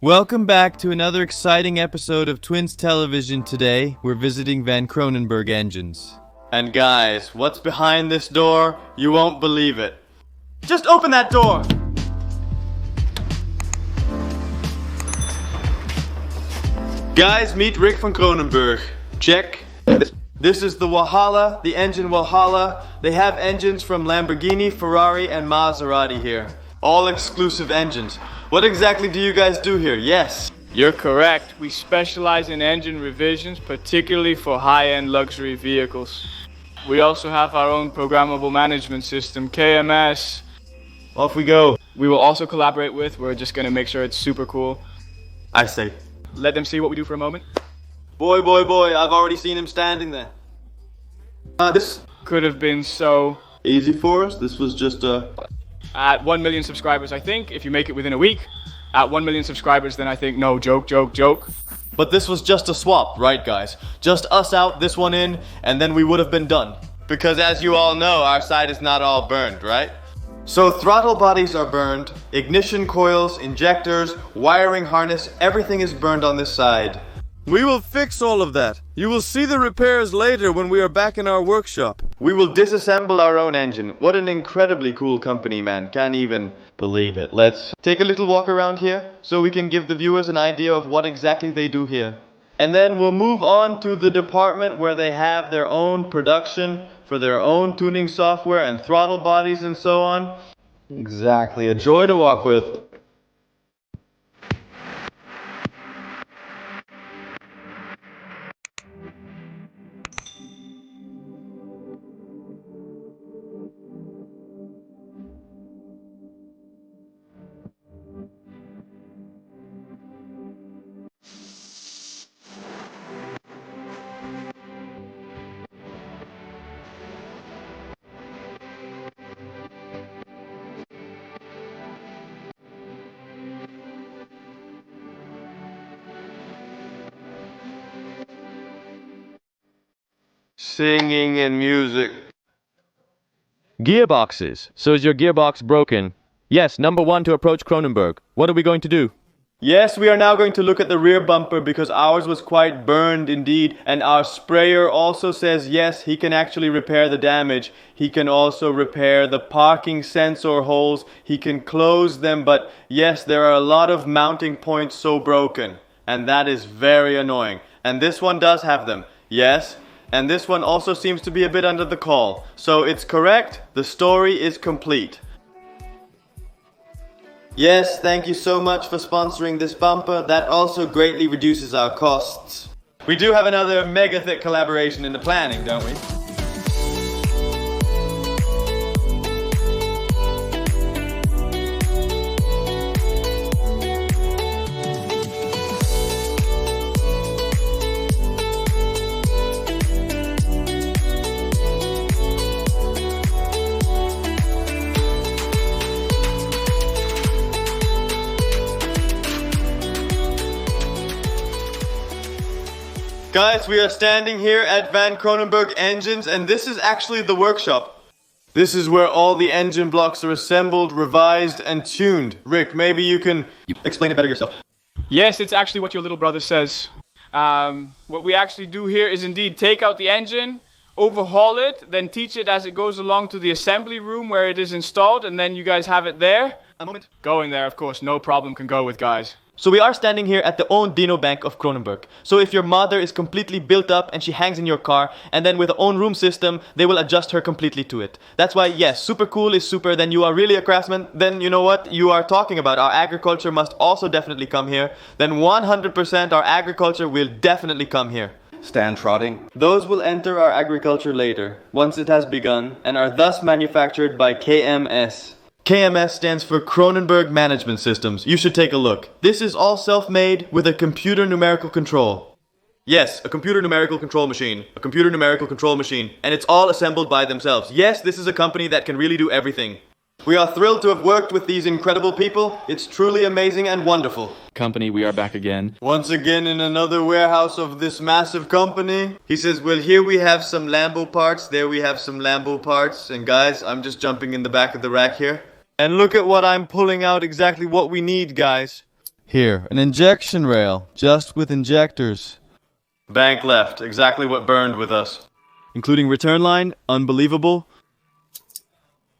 Welcome back to another exciting episode of Twins Television. Today, we're visiting Van Kronenburg engines. And guys, what's behind this door? You won't believe it. Just open that door! Guys, meet Rick van Kronenburg. Check. This is the Walhalla, the engine Walhalla. They have engines from Lamborghini, Ferrari, and Maserati here. All exclusive engines. What exactly do you guys do here? Yes. You're correct. We specialize in engine revisions, particularly for high-end luxury vehicles. We also have our own programmable management system, KMS. Off we go. We will also collaborate with. We're just going to make sure it's super cool. I say. Let them see what we do for a moment. Boy, I've already seen him standing there. This could have been so easy for us. This was just At 1 million subscribers, I think, if you make it within a week. At 1 million subscribers, then I think, no, joke. But this was just a swap, right guys? Just us out, this one in, and then we would have been done. Because as you all know, our side is not all burned, right? So throttle bodies are burned, ignition coils, injectors, wiring harness, everything is burned on this side. We will fix all of that. You will see the repairs later when we are back in our workshop. We will disassemble our own engine. What an incredibly cool company, man. Can't even believe it. Let's take a little walk around here so we can give the viewers an idea of what exactly they do here. And then we'll move on to the department where they have their own production for their own tuning software and throttle bodies and so on. Exactly. A joy to walk with. Singing and music. Gearboxes. So is your gearbox broken? Yes, number 1 to approach Kronenburg. What are we going to do? Yes, we are now going to look at the rear bumper because ours was quite burned indeed, and our sprayer also says yes, he can actually repair the damage. He can also repair the parking sensor holes. He can close them, but yes, there are a lot of mounting points so broken, and that is very annoying. And this one does have them. Yes. And this one also seems to be a bit under the call. So it's correct, the story is complete. Yes, thank you so much for sponsoring this bumper. That also greatly reduces our costs. We do have another mega thick collaboration in the planning, don't we? Guys, we are standing here at Van Kronenburg Engines, and this is actually the workshop. This is where all the engine blocks are assembled, revised, and tuned. Rick, maybe you can explain it better yourself. Yes, it's actually what your little brother says. What we actually do here is indeed take out the engine, overhaul it, then teach it as it goes along to the assembly room where it is installed, and then you guys have it there. A moment. Going there, of course, no problem can go with guys. So we are standing here at the own Dino Bank of Kronenburg. So if your mother is completely built up and she hangs in your car, and then with the own room system, they will adjust her completely to it. That's why, yes, super cool is super, then you are really a craftsman, then you know what you are talking about. Our agriculture must also definitely come here. Then 100% our agriculture will definitely come here. Stand trotting. Those will enter our agriculture later, once it has begun, and are thus manufactured by KMS. KMS stands for Kronenburg Management Systems. You should take a look. This is all self-made with a computer numerical control. Yes, a computer numerical control machine. A computer numerical control machine. And it's all assembled by themselves. Yes, this is a company that can really do everything. We are thrilled to have worked with these incredible people. It's truly amazing and wonderful. Company, we are back again. Once again in another warehouse of this massive company. He says, well, here we have some Lambo parts. There we have some Lambo parts. And guys, I'm just jumping in the back of the rack here. And look at what I'm pulling out, exactly what we need, guys. Here, an injection rail, just with injectors. Bank left, exactly what burned with us. Including return line, unbelievable.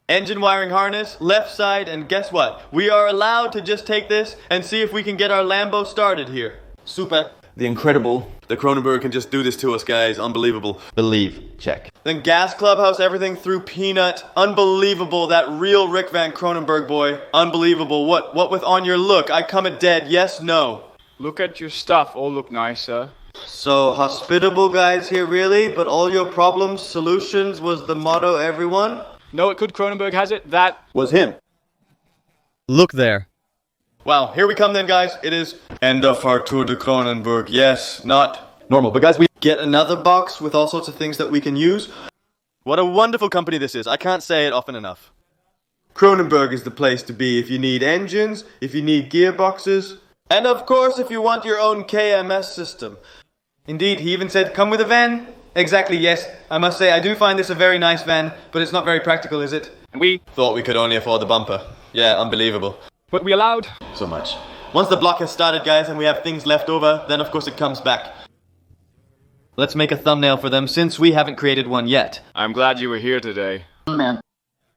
Engine wiring harness, left side, and guess what? We are allowed to just take this and see if we can get our Lambo started here. Super. The incredible. The Kronenburg can just do this to us, guys. Unbelievable. Believe. Check. Then gas clubhouse, everything through peanut. Unbelievable. That real Rick Van Kronenburg boy. Unbelievable. What with on your look? I come it dead. Yes, no. Look at your stuff. All look nicer. So hospitable guys here, really? But all your problems, solutions was the motto, everyone? No, it could. Kronenburg has it. That Was him. Look there. Wow, here we come then, guys. It is end of our tour de Kronenburg. Yes, not normal, but guys, we get another box with all sorts of things that we can use. What a wonderful company this is. I can't say it often enough. Kronenburg is the place to be if you need engines, if you need gearboxes, and of course if you want your own KMS system. Indeed, he even said, come with a van. Exactly, yes. I must say, I do find this a very nice van, but it's not very practical, is it? and we, Thought we could only afford the bumper. Yeah, unbelievable. but we allowed. So much. Once the block has started, guys, and we have things left over, then of course it comes back. Let's make a thumbnail for them since we haven't created one yet. I'm glad you were here today.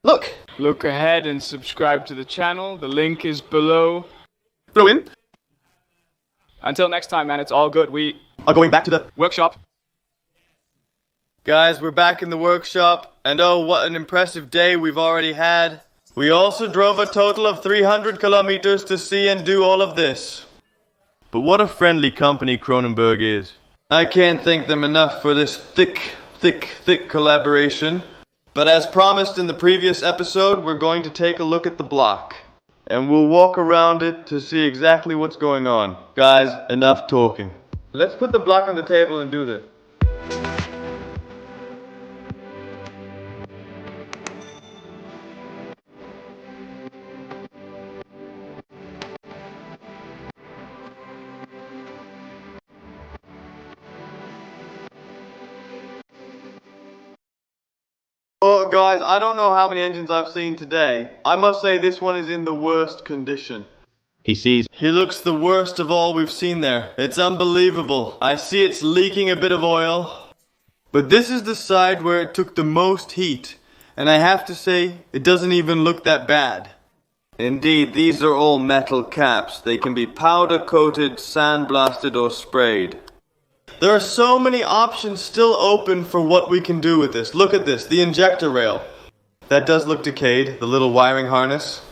Look! Look ahead and subscribe to the channel. The link is below. Throw in. Until next time, man, it's all good. We Are going back to the... workshop. Guys, we're back in the workshop, and oh, what an impressive day we've already had. We also drove a total of 300 kilometers to see and do all of this. But what a friendly company Kronenburg is. I can't thank them enough for this thick collaboration. But as promised in the previous episode, we're going to take a look at the block. And we'll walk around it to see exactly what's going on. Guys, enough talking. Let's put the block on the table and do this. Oh, guys, I don't know how many engines I've seen today. I must say this one is in the worst condition. He looks the worst of all we've seen there. It's unbelievable. I see it's leaking a bit of oil. But this is the side where it took the most heat. And I have to say, it doesn't even look that bad. Indeed, these are all metal caps. They can be powder coated, sandblasted, or sprayed. There are so many options still open for what we can do with this. Look at this, the injector rail. That does look decayed, the little wiring harness.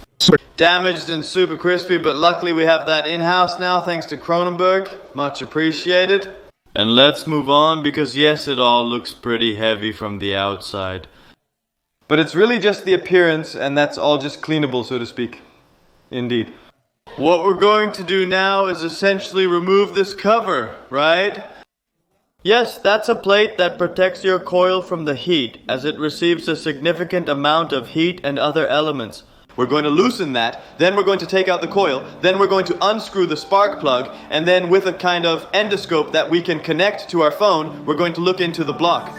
Damaged and super crispy, but luckily we have that in-house now thanks to Kronenburg. Much appreciated. And let's move on because yes, it all looks pretty heavy from the outside. But it's really just the appearance and that's all just cleanable, so to speak. Indeed. What we're going to do now is essentially remove this cover, right? Yes, that's a plate that protects your coil from the heat, as it receives a significant amount of heat and other elements. We're going to loosen that, then we're going to take out the coil, then we're going to unscrew the spark plug, and then with a kind of endoscope that we can connect to our phone, we're going to look into the block.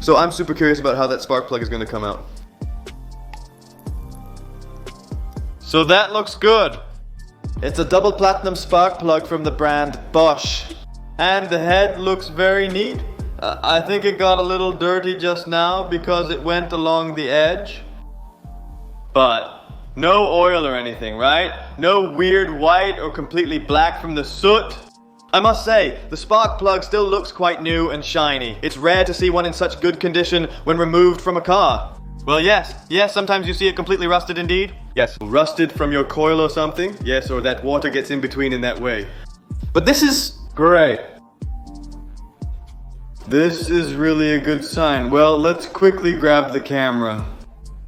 So I'm super curious about how that spark plug is going to come out. So that looks good. It's a double platinum spark plug from the brand Bosch. And the head looks very neat. I think it got a little dirty just now because it went along the edge. But no oil or anything, right? No weird white or completely black from the soot. I must say, the spark plug still looks quite new and shiny. It's rare to see one in such good condition when removed from a car. Well, yes, sometimes you see it completely rusted indeed. Yes. Rusted from your coil or something? Yes, or that water gets in between in that way. But this is great. This is really a good sign. Well, let's quickly grab the camera.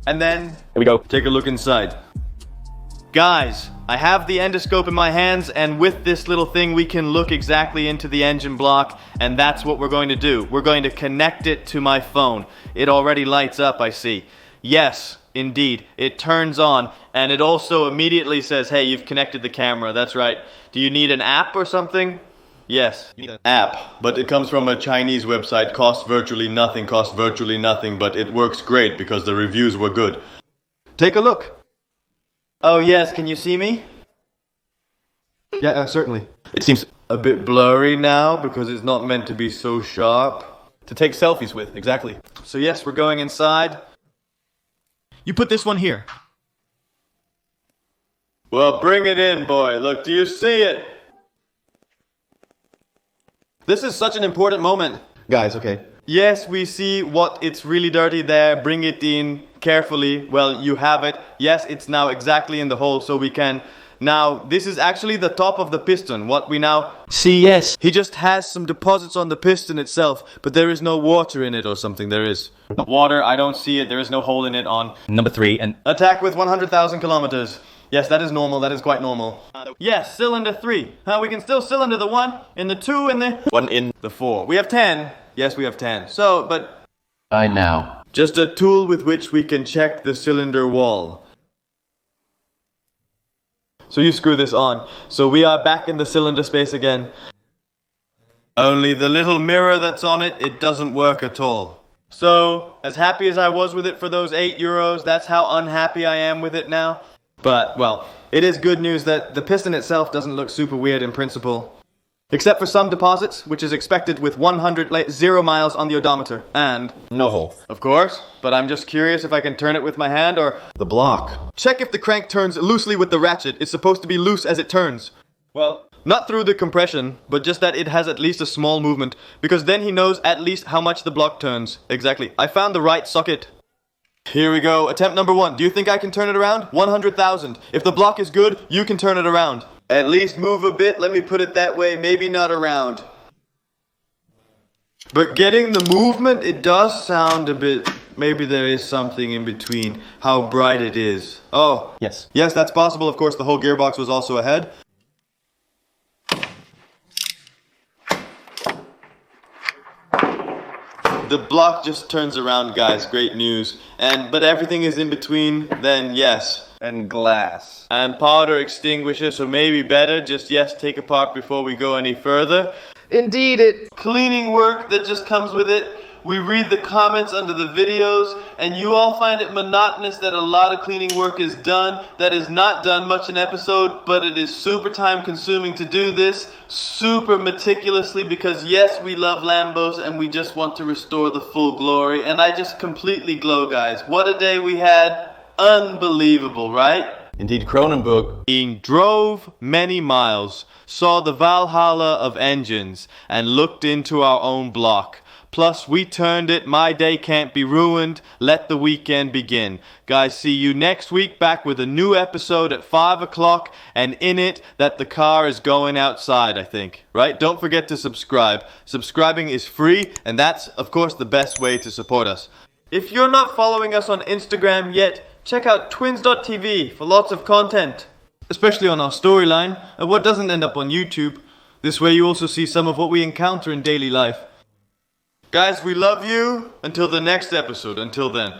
And then, here we go. Take a look inside. Guys, I have the endoscope in my hands, and with this little thing we can look exactly into the engine block, and that's what we're going to do. We're going to connect it to my phone. It already lights up, I see. Yes, indeed, it turns on, and it also immediately says, hey, you've connected the camera. That's right. Do you need an app or something? Yes, you need an app, but it comes from a Chinese website, costs virtually nothing, but it works great because the reviews were good. Take a look. Oh yes, can you see me? Yeah, certainly. It seems a bit blurry now because it's not meant to be so sharp. To take selfies with, exactly. So yes, we're going inside. You put this one here. Well, bring it in, boy. Look, do you see it? This is such an important moment. Guys, okay. Yes, we see what it's really dirty there. Bring it in carefully. Well, you have it. Yes, it's now exactly in the hole, so we can... Now, this is actually the top of the piston. What we now see, yes. He just has some deposits on the piston itself, but there is no water in it or something. There is. Water, I don't see it. There is no hole in it on Number 3 and... Attack with 100,000 kilometers. Yes, that is normal. That is quite normal. Yes, cylinder 3. We can still cylinder the 1 in the 2 and the... 1 in... the 4. We have 10. Yes, we have 10. So, but... I know. Just a tool with which we can check the cylinder wall. So you screw this on. So we are back in the cylinder space again. Only the little mirror that's on it, it doesn't work at all. So, as happy as I was with it for those €8, that's how unhappy I am with it now. But, well, it is good news that the piston itself doesn't look super weird in principle. Except for some deposits, which is expected with 0 miles on the odometer. And... no hole. Of course, but I'm just curious if I can turn it with my hand or... the block. Check if the crank turns loosely with the ratchet. It's supposed to be loose as it turns. Well, not through the compression, but just that it has at least a small movement. Because then he knows at least how much the block turns. Exactly. I found the right socket. Here we go. Attempt number 1. Do you think I can turn it around? 100,000. If the block is good, you can turn it around. At least move a bit, let me put it that way, maybe not around. But getting the movement, it does sound a bit... maybe there is something in between how bright it is. Oh. Yes. Yes, that's possible. Of course, the whole gearbox was also ahead. The block just turns around, guys. Great news. But everything is in between, then yes. And glass. And powder extinguisher, so maybe better just, yes, take apart before we go any further. Indeed, it cleaning work that just comes with it. We read the comments under the videos, and you all find it monotonous that a lot of cleaning work is done. That is not done much an episode, but it is super time consuming to do this, super meticulously, because yes, we love Lambos and we just want to restore the full glory, and I just completely glow, guys. What a day we had. Unbelievable, right? Indeed, Kronenburg drove many miles, saw the Walhalla of engines, and looked into our own block. Plus, we turned it, my day can't be ruined, let the weekend begin. Guys, see you next week back with a new episode at 5 o'clock, and in it, that the car is going outside, I think. Right? Don't forget to subscribe. Subscribing is free, and that's, of course, the best way to support us. If you're not following us on Instagram yet, check out twins.tv for lots of content. Especially on our storyline, and what doesn't end up on YouTube. This way you also see some of what we encounter in daily life. Guys, we love you. Until the next episode. Until then.